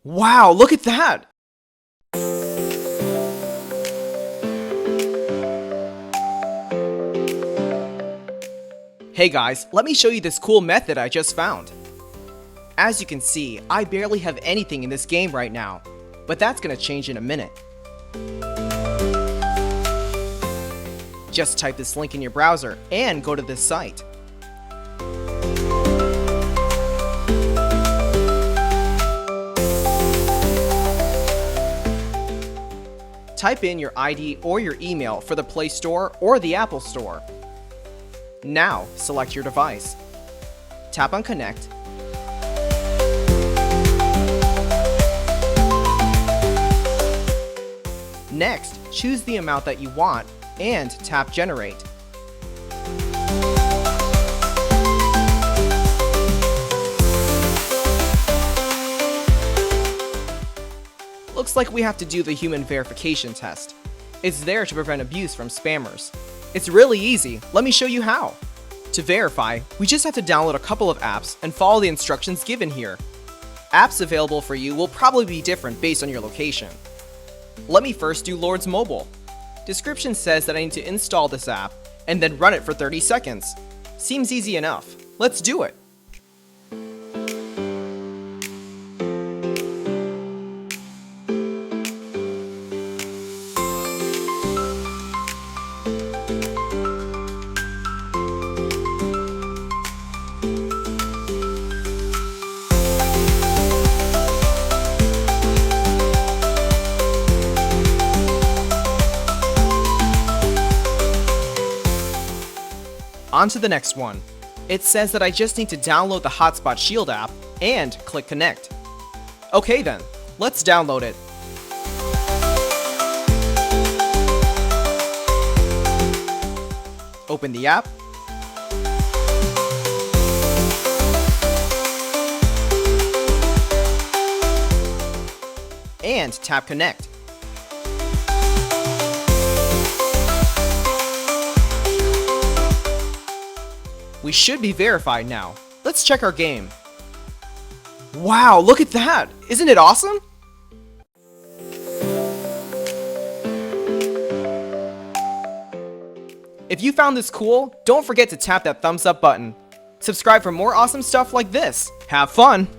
Wow, look at that! Hey guys, let me show you this cool method I just found. As you can see, I barely have anything in this game right now, but that's gonna change in a minute. Just type this link in your browser and go to this site. Type in your ID or your email for the Play Store or the Apple Store. Now, select your device. Tap on Connect. Next, choose the amount that you want and tap Generate. Looks like we have to do the human verification test. It's there to prevent abuse from spammers. It's really easy, let me show you how. To verify, we just have to download a couple of apps and follow the instructions given here. Apps available for you will probably be different based on your location. Let me first do Lord's Mobile. Description says that I need to install this app and then run it for 30 seconds. Seems easy enough. Let's do it. On to the next one. It says that I just need to download the Hotspot Shield app and click Connect. Okay then, let's download it. Open the app. And tap Connect. We should be verified now. Let's check our game. Wow, look at that! Isn't it awesome? If you found this cool, don't forget to tap that thumbs up button. Subscribe for more awesome stuff like this. Have fun!